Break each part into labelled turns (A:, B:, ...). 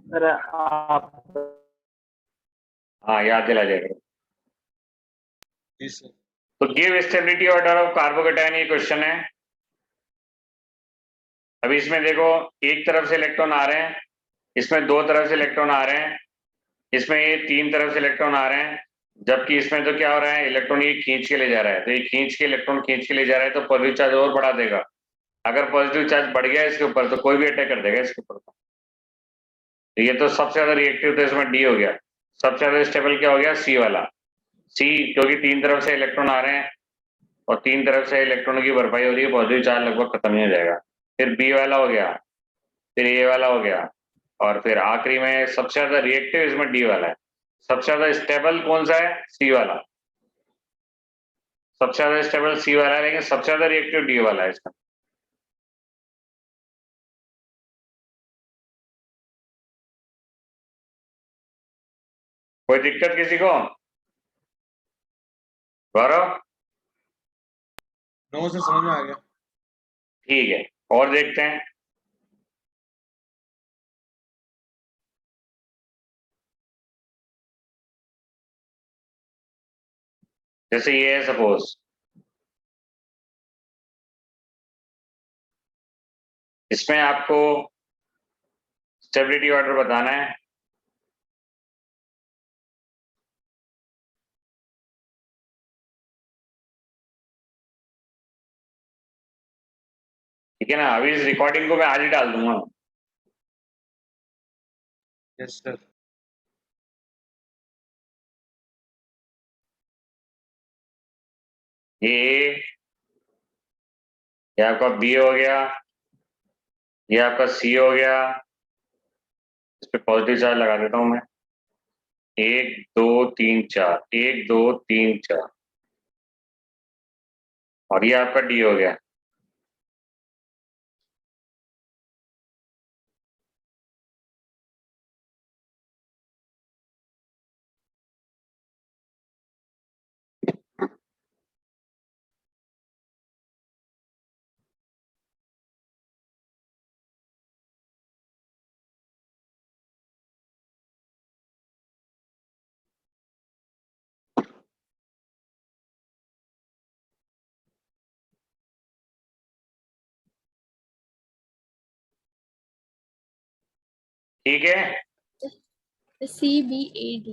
A: अरे आप
B: हाँ, याद दिला जाएगा।
C: जी सर।
B: तो give stability order of carbocation, ये क्वेश्चन है। अभी इसमें देखो, एक तरफ से इलेक्ट्रॉन आ रहे हैं, इसमें दो तरफ से इलेक्ट्रॉन आ रहे हैं, इसमें ये तीन तरफ से इलेक्ट्रॉन आ रहे हैं, जबकि इसमें तो क्या हो रहा है, इलेक्ट्रॉन ये खींच के ले जा रहा है। तो ये खींच के इलेक्ट्रॉन खींच के ले जा रहा है, तो पॉजिटिव चार्ज और बढ़ा देगा। अगर पॉजिटिव चार्ज बढ़ गया इसके ऊपर, तो कोई भी अटैक कर देगा इसके ऊपर। तो ये तो सबसे ज्यादा रिएक्टिव, तो इसमें डी हो गया। सबसे ज्यादा स्टेबल क्या हो गया, सी वाला। सी, क्योंकि तीन तरफ से इलेक्ट्रॉन आ रहे हैं और तीन तरफ से इलेक्ट्रॉनों की भरपाई हो रही है, पॉजिटिव चार्ज लगभग खत्म ही हो जाएगा। फिर बी वाला हो गया, फिर ए वाला हो गया, और फिर आखिरी में सबसे ज्यादा रिएक्टिव इसमें डी वाला है। सबसे ज्यादा स्टेबल कौन सा है, सी वाला। सबसे ज्यादा स्टेबल सी वाला है, लेकिन सबसे ज्यादा रिएक्टिव डी वाला है इसका। कोई दिक्कत किसी को, गौरव?
C: नो सर, समझ में आ गया।
B: ठीक है, और देखते हैं। जैसे ये है सपोज, इसमें आपको स्टेबिलिटी ऑर्डर बताना है। ठीक है ना, अभी इस रिकॉर्डिंग को मैं आज ही डाल दूंगा।
C: Yes sir.
B: ये आपका बी हो गया, ये आपका सी हो गया। इस पे पॉजिटिव चार्ज लगा देता हूं मैं। एक दो तीन चार, एक दो तीन चार, और ये आपका डी हो गया। ठीक है,
D: CBAD।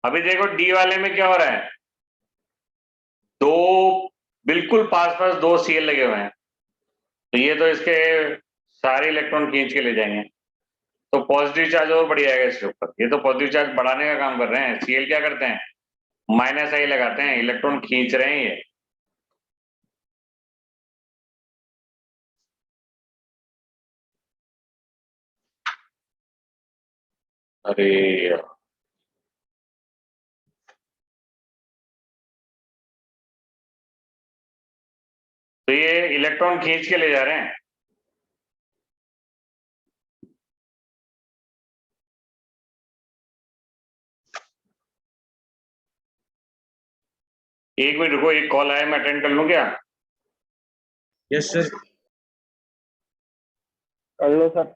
B: अभी देखो डी वाले में क्या हो रहा है, दो बिल्कुल पास पास दो सीएल लगे हुए हैं, तो ये तो इसके सारे इलेक्ट्रॉन खींच के ले जाएंगे, तो पॉजिटिव चार्ज और बढ़ जाएगा इसके ऊपर। ये तो पॉजिटिव चार्ज बढ़ाने का काम कर रहे हैं। सीएल क्या करते हैं, माइनस आई लगाते हैं, इलेक्ट्रॉन खींच रहे हैं ये। अरे यार, तो ये इलेक्ट्रॉन खींच के ले जा रहे हैं। एक मिनट रुको, एक कॉल आया, मैं अटेंड कर लूं क्या?
C: Yes sir.
A: कर लो सर।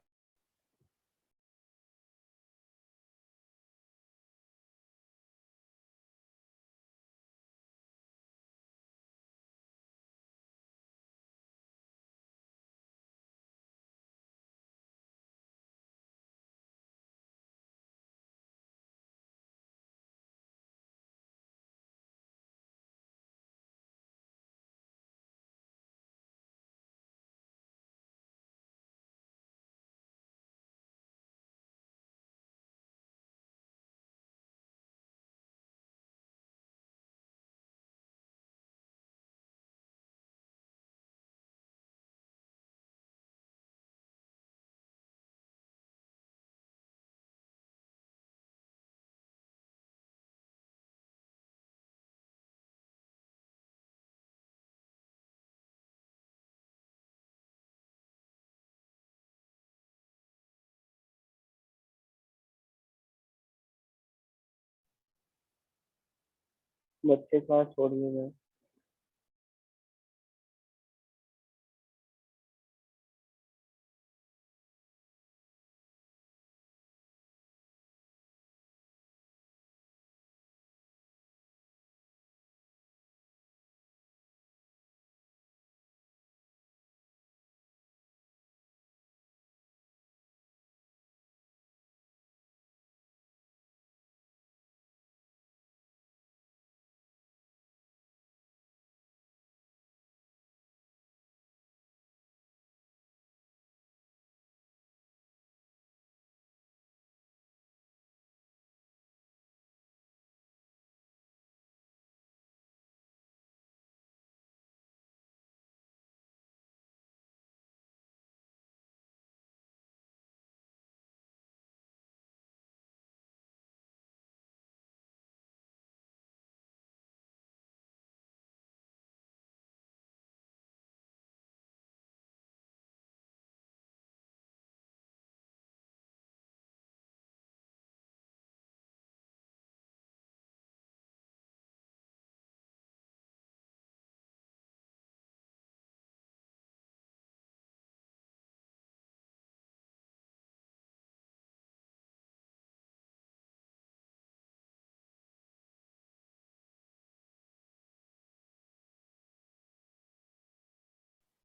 A: बच्चे क्लास छोड़ दिए गए।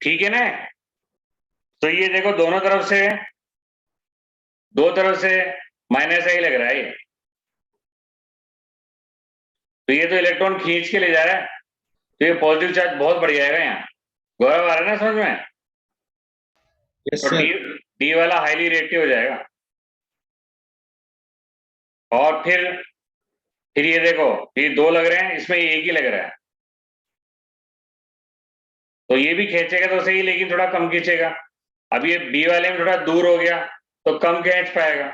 B: ठीक है ना? तो ये देखो दोनों तरफ से, दो तरफ से माइनस ही लग रहा है ये। तो ये तो इलेक्ट्रॉन खींच के ले जा रहा है, तो ये पॉजिटिव चार्ज बहुत बढ़ जाएगा यहाँ। गौरव आ रहा है ना समझ में?
C: यस
B: तो
C: सर।
B: डी वाला हाईली रिएक्टिव हो जाएगा। और फिर ये देखो, ये दो लग रहे हैं, इसमें एक ही लग रहा है, तो ये भी खींचेगा तो सही, लेकिन थोड़ा कम खींचेगा। अब ये बी वाले में थोड़ा दूर हो गया तो कम खींच पाएगा,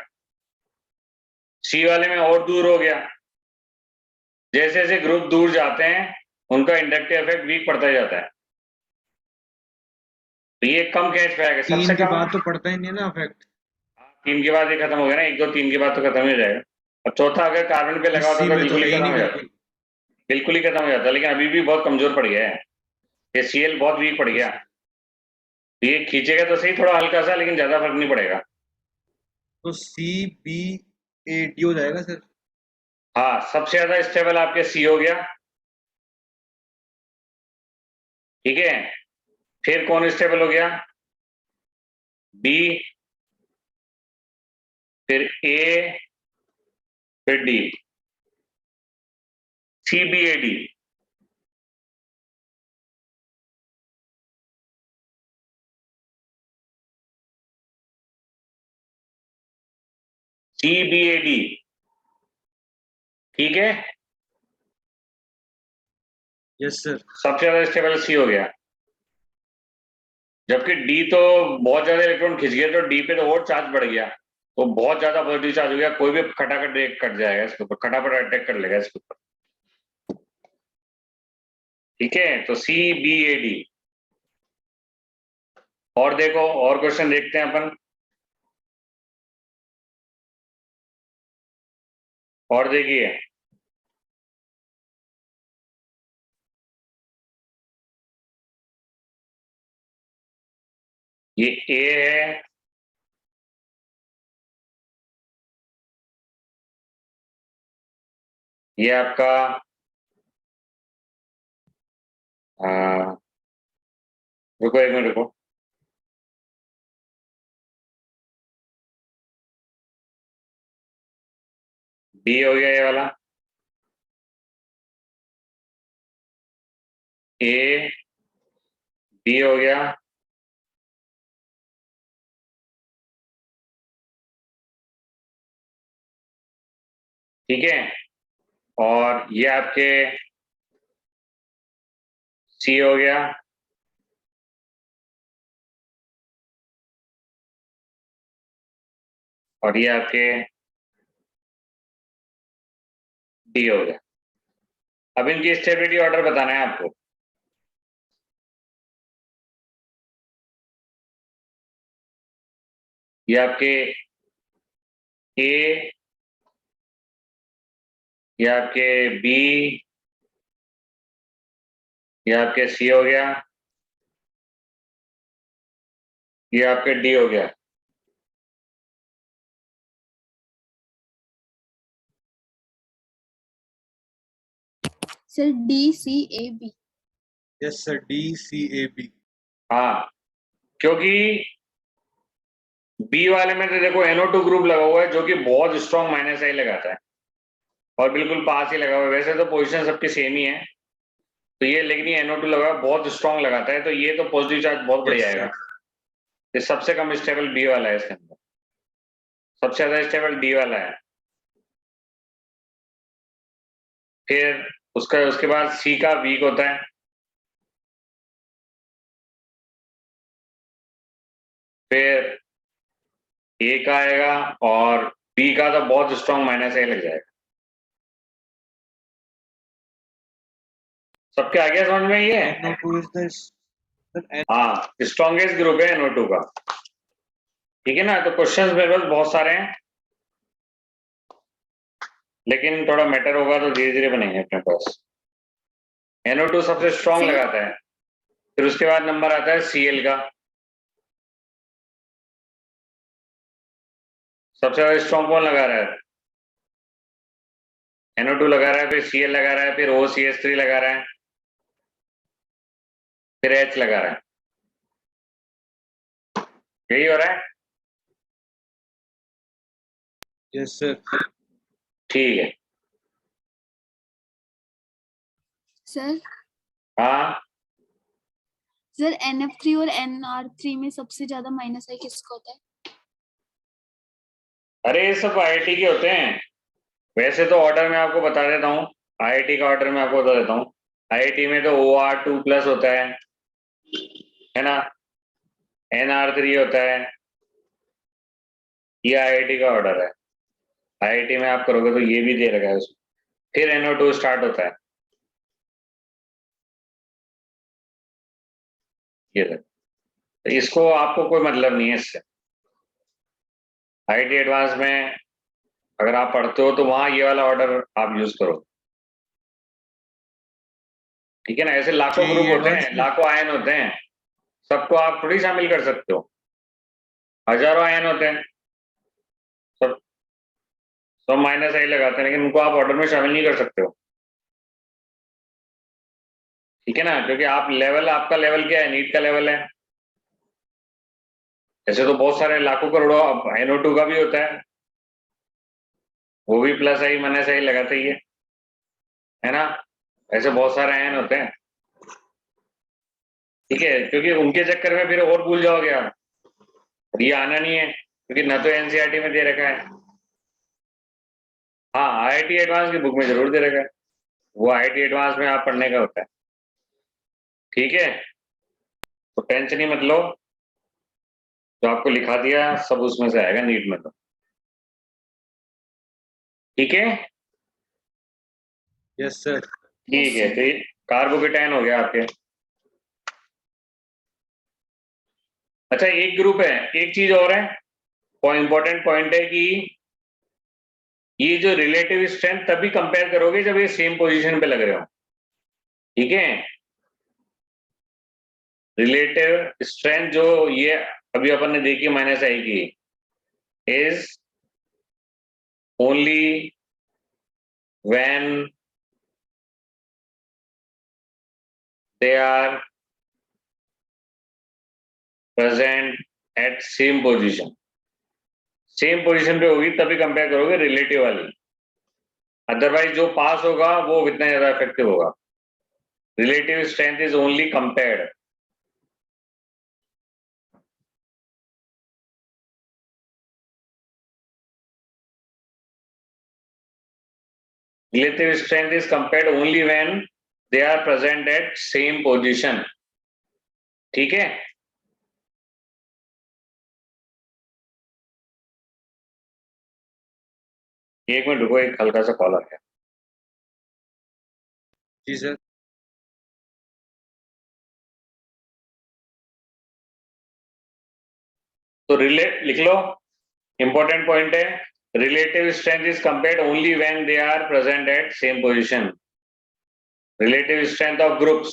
B: सी वाले में और दूर हो गया। जैसे जैसे ग्रुप दूर जाते हैं उनका इंडक्टिव इफेक्ट वीक पड़ता जाता है, तो ये कम खींच पाएगा सबसे
C: तीन के
B: कम।
C: बाद तो पड़ता ही नहीं है ना इफेक्ट।
B: तीन के बाद ये खत्म हो गया ना, एक दो तीन के बाद तो खत्म ही हो जाएगा। और चौथा अगर कार्बन पे लगा होता
C: इसी
B: तो
C: में तो
B: बिल्कुल
C: है
B: ही
C: ही
B: खत्म
C: नहीं
B: हो जाता,
C: बिल्कुल।
B: बिल्कुल ही खत्म हो जाता, लेकिन अभी भी बहुत कमजोर पड़ गया है, ये सीएल बहुत वीक पड़ गया। तो ये खींचेगा तो सही थोड़ा हल्का सा, लेकिन ज्यादा फर्क नहीं पड़ेगा।
C: तो CBAD हो जाएगा सर।
B: हाँ, सबसे ज्यादा स्टेबल आपके सी हो गया। ठीक है, फिर कौन स्टेबल हो गया? बी, फिर ए, फिर डी, CBAD। CBAD, ठीक है,
C: यस सर।
B: सबसे ज्यादा स्टेबल सी हो गया। जबकि डी तो बहुत ज्यादा इलेक्ट्रॉन खिंच गया, तो डी पे तो और चार्ज बढ़ गया, तो बहुत ज्यादा पॉजिटिव चार्ज हो गया, कोई भी खटाखट कट जाएगा इसके ऊपर, खटाखट अटैक कर लेगा इसके ऊपर। ठीक है, तो CBAD। और देखो और क्वेश्चन देखते हैं अपन। और देखिए, ये ए है, ये आपका रुको एक मिनट रुको, बी हो गया ये वाला, ए, बी हो गया, ठीक है, और ये आपके सी हो गया, और ये आपके डी हो गया। अब इनकी स्टेबिलिटी ऑर्डर बताना है आपको। ये आपके ए, ये आपके बी, ये आपके सी हो गया, ये आपके डी हो गया।
D: Sir D C A B.
C: Yes sir, D C A B.
B: हाँ, क्योंकि बी वाले में तो देखो NO2 ग्रुप लगा हुआ है जो कि बहुत स्ट्रॉन्ग माइनस आई लगाता है और बिल्कुल पास ही लगा हुआ है। वैसे तो पोजीशन सबकी सेम ही है, तो ये लेकिन ये NO2 लगा हुआ है, बहुत स्ट्रॉन्ग लगाता है, तो ये तो पॉजिटिव चार्ज बहुत बढ़िया
C: Yes,
B: आएगा।
C: sir.
B: ये सबसे कम स्टेबल बी वाला है, इसके अंदर सबसे ज्यादा स्टेबल डी वाला है। फिर उसके बाद सी का वीक होता है, फिर ए का आएगा और बी का तो बहुत स्ट्रॉन्ग माइनस ए लग जाएगा। सबके आगे समझ में ये है?
C: NO2 is the sir,
B: हाँ, स्ट्रॉन्गेस्ट ग्रुप है NO2 का, ठीक है ना। तो क्वेश्चंस मेरे पास बहुत सारे हैं, लेकिन थोड़ा मैटर होगा तो धीरे धीरे बनेंगे अपने पास। NO2 सबसे स्ट्रॉन्ग
D: सर?
B: लगाता है, फिर उसके बाद नंबर आता है Cl का, सबसे ज्यादा स्ट्रॉन्ग कौन लगा रहा है? NO2 लगा रहा है, फिर Cl लगा रहा है, फिर OCH3 लगा रहा है, फिर H लगा रहा है। यही हो रहा है?
C: yes sir.
B: ठीक है।
D: सर
B: हाँ,
D: सर NF3 और NR3 में सबसे ज्यादा माइनस आई किसका होता है?
B: अरे ये सब IIT के होते हैं। वैसे तो ऑर्डर में आपको बता देता हूँ, IIT का ऑर्डर में आपको बता देता हूँ। IIT में तो OR2+ होता है ना, NR3 होता है, ये IIT का ऑर्डर है। IIT में आप करोगे तो ये भी दे रखा है उसमें, फिर NO2 स्टार्ट होता है। ये तक तो इसको आपको कोई मतलब नहीं है इससे। IIT एडवांस में अगर आप पढ़ते हो तो वहां ये वाला ऑर्डर आप यूज करो, ठीक है ना। ऐसे लाखों
C: जी,
B: ग्रुप होते
C: advance
B: हैं,
C: में।
B: लाखों आयन होते हैं, सबको आप थोड़ी शामिल कर सकते हो। हजारों आयन होते हैं, सब सब माइनस आई लगाते हैं, लेकिन उनको आप ऑर्डर में शामिल नहीं कर सकते हो, ठीक है ना। क्योंकि आप लेवल, आपका लेवल क्या है? नीट का लेवल है। ऐसे तो बहुत सारे लाखों करोड़ों NO2 का भी होता है, वो भी प्लस आई माइनस आई लगाते ही है ना। ऐसे बहुत सारे आयन होते हैं, ठीक है। क्योंकि उनके चक्कर में फिर और भूल जाओगे आप, ये आना नहीं है क्योंकि न तो NCERT में दे रखा है। हाँ, IIT एडवांस की बुक में जरूर दे रखा है, वो IIT एडवांस में आप पढ़ने का होता है, ठीक है। तो टेंशन ही मत लो, जो आपको लिखा दिया सब उसमें से आएगा नीट में, तो ठीक है।
C: yes sir.
B: ठीक है, तो ये कार्बोकेटाइन हो गया आपके। अच्छा, एक ग्रुप है, एक चीज और है, इंपॉर्टेंट पॉइंट है कि ये जो रिलेटिव स्ट्रेंथ तभी कंपेयर करोगे जब ये सेम पोजीशन पे लग रहे हो, ठीक है। रिलेटिव स्ट्रेंथ जो ये अभी अपन ने देखी माइनस आई की, is only when they are present at same position। Same position पे होगी तभी कंपेयर करोगे रिलेटिव वाली, अदरवाइज जो पास होगा वो इतना ज्यादा इफेक्टिव होगा। Relative strength is only compared. Relative strength is compared only when they are present at same position, ठीक है। एक मिनट रुको, एक हल्का सा कॉल आ गया।
C: जी सर।
B: तो रिलेट लिख लो, इंपॉर्टेंट पॉइंट है, relative strength is compared only when they are present at same position. Relative strength of groups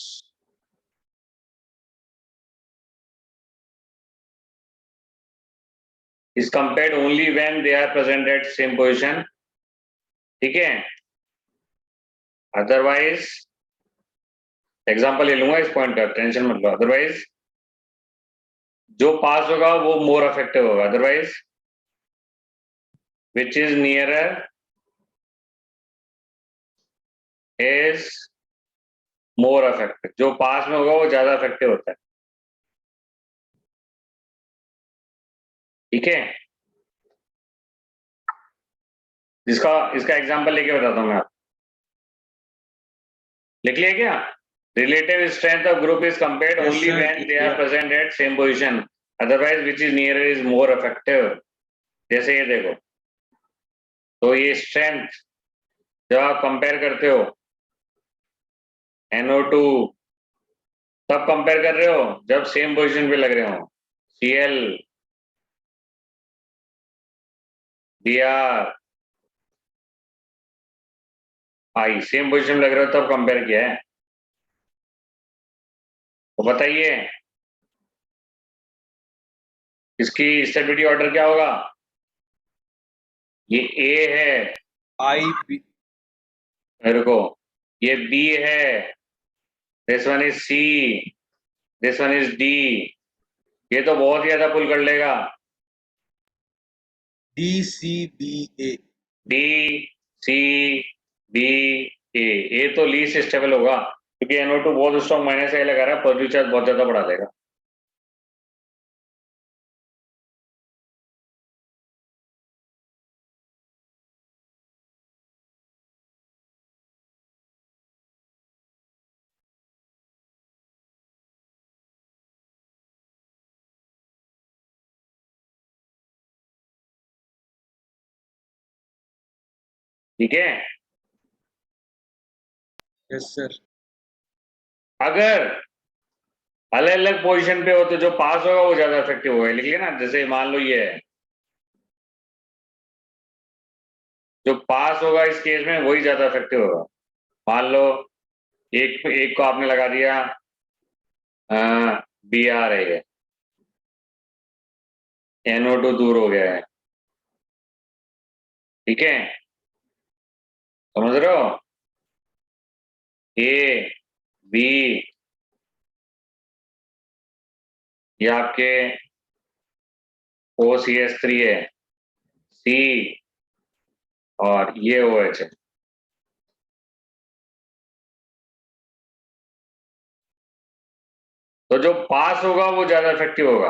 B: is compared only when they are present at same position. ठीक है, otherwise example ले लूंगा इस point का, tension मत लो। Otherwise जो पास होगा वो मोर अफेक्टिव होगा, otherwise which is nearer is more affective. जो पास में होगा वो ज्यादा अफेक्टिव होता है। ठीक है, इसका एग्जांपल लेके बताता हूं मैं आपको। लिख लिया क्या? Relative strength of group is compared
C: Yes,
B: only
C: sir.
B: When they are
C: Yeah.
B: Present at same position, otherwise which is nearer is more effective. जैसे ये देखो, तो ये स्ट्रेंथ जब आप कंपेयर करते हो NO2 तब कंपेयर कर रहे हो जब सेम पोजीशन पे लग रहे हो। Cl, Br, I same position लग रहे हो तब कंपेयर किया है। तो बताइए इसकी स्टेबिलिटी ऑर्डर क्या होगा? ये A है,
C: IB.
B: मेरे को ये B है, this one is C, this one is D। ये तो बहुत ही ज्यादा पुल कर लेगा।
C: DCBA.
B: D, C, B, A तो लीस्ट स्टेबल होगा क्योंकि NO2 बहुत स्ट्रॉन्ग माइनस A लगा रहा है, पॉजिटिव चार्ज बहुत ज्यादा बढ़ा देगा। ठीक है,
C: Yes, sir.
B: अगर अलग अलग पोजीशन पे हो तो जो पास होगा वो ज्यादा इफेक्टिव होगा। लिख लिया ना, जैसे मान लो ये है, जो पास होगा इस केस में वही ज्यादा इफेक्टिव होगा। मान लो एक एक को आपने लगा दिया BR है, ये NO2 दूर हो गया है। ठीक है, समझ रहे हो? A, B ये आपके OCS3 है, C और ये OH है। तो जो पास होगा वो ज्यादा इफेक्टिव होगा।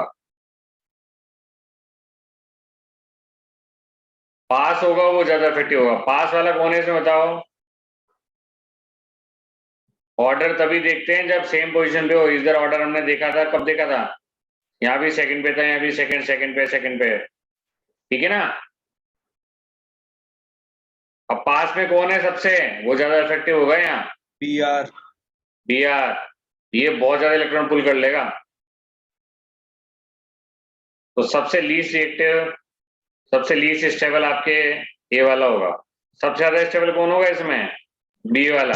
B: पास होगा वो ज्यादा इफेक्टिव होगा। पास वाला कौन है इसमें बताओ? ऑर्डर तभी देखते हैं जब सेम पोजीशन पे हो। इधर ऑर्डर हमने देखा था, कब देखा था? यहाँ भी सेकंड पे था, यहाँ भी सेकंड पे। ठीक है ना? अब पास में कौन है सबसे, वो ज्यादा इफेक्टिव होगा यहाँ।
C: BR.
B: BR ये बहुत ज्यादा इलेक्ट्रॉन पुल कर लेगा। तो सबसे लीस्ट रिएक्टिव, सबसे लीस्ट स्टेबल आपके ए वाला होगा। सबसे ज्यादा स्टेबल कौन होगा इसमें? बी वाला,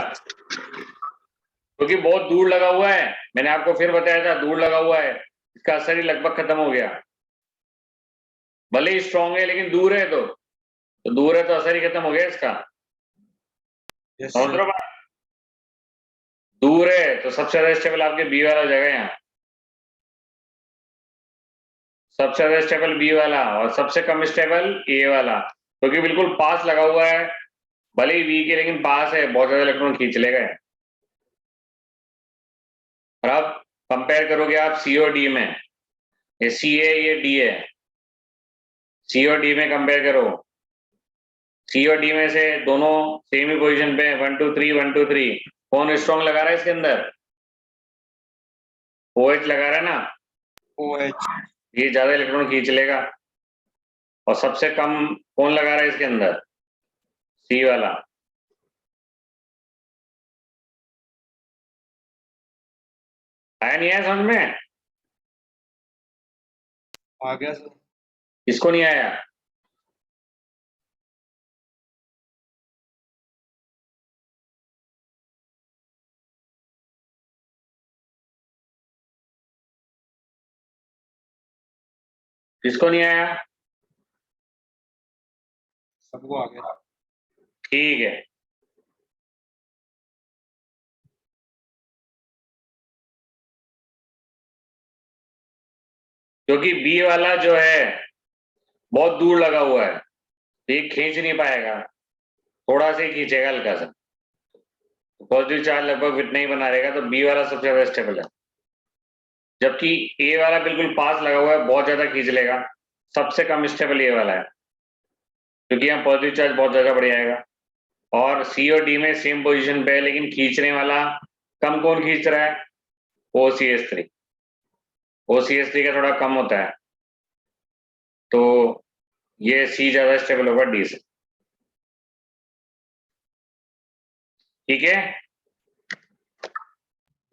B: क्योंकि बहुत दूर लगा हुआ है। मैंने आपको फिर बताया था दूर लगा हुआ है, इसका असर ही लगभग खत्म हो गया। भले ही स्ट्रॉन्ग है लेकिन दूर है, तो दूर है तो असर ही खत्म हो गया इसका।
C: Yes,
B: समझ
C: sir.
B: रहे हो बात? दूर है तो सबसे ज्यादा स्टेबल आपके बी वाला हो जाएगा यहाँ। सबसे ज्यादा स्टेबल बी वाला और सबसे कम स्टेबल ए वाला, क्योंकि बिल्कुल पास लगा हुआ है। भले ही वीक है लेकिन पास है, बहुत ज्यादा इलेक्ट्रॉन खींच लेगा। और अब कंपेयर करोगे आप सी और डी में, ये सी है ये डी है, सी और डी में कंपेयर करो। सी और डी में से दोनों सेम ही पोजीशन पे 1 2 3 1 2 3, कौन स्ट्रॉन्ग लगा रहा है इसके अंदर? OH लगा रहा है ना,
C: OH.
B: ये ज्यादा इलेक्ट्रॉन खींच लेगा। और सबसे कम कौन लगा रहा है इसके अंदर? सी वाला। आया नहीं आया समझ में?
C: आ गया सर.
B: इसको नहीं आया? किसको नहीं आया?
C: सबको आ गया।
B: ठीक है। क्योंकि बी वाला जो है बहुत दूर लगा हुआ है, तो ये खींच नहीं पाएगा, थोड़ा सा ही खींचेगा हल्का सा, पॉजिटिव चार्ज लगभग इतना ही बना रहेगा, तो बी वाला सबसे ज्यादा स्टेबल है। जबकि ए वाला बिल्कुल पास लगा हुआ है, बहुत ज्यादा खींच लेगा, सबसे कम स्टेबल ए वाला है, क्योंकि यहाँ पॉजिटिव चार्ज बहुत ज्यादा बढ़ जाएगा। और सी और डी में सेम पोजीशन पे है, लेकिन खींचने वाला कम कौन खींच रहा है? OCH3। OCH3 का थोड़ा कम होता है, तो ये सी ज्यादा स्टेबल होगा डी से। ठीक है,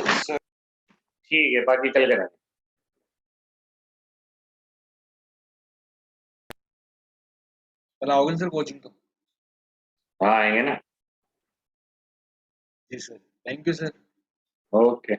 C: सर
B: ठीक है, बाकी कल करेंगे।
C: कल आओगे सर कोचिंग तो?
B: हाँ आएंगे ना।
C: जी sir, thank you sir.
B: Okay.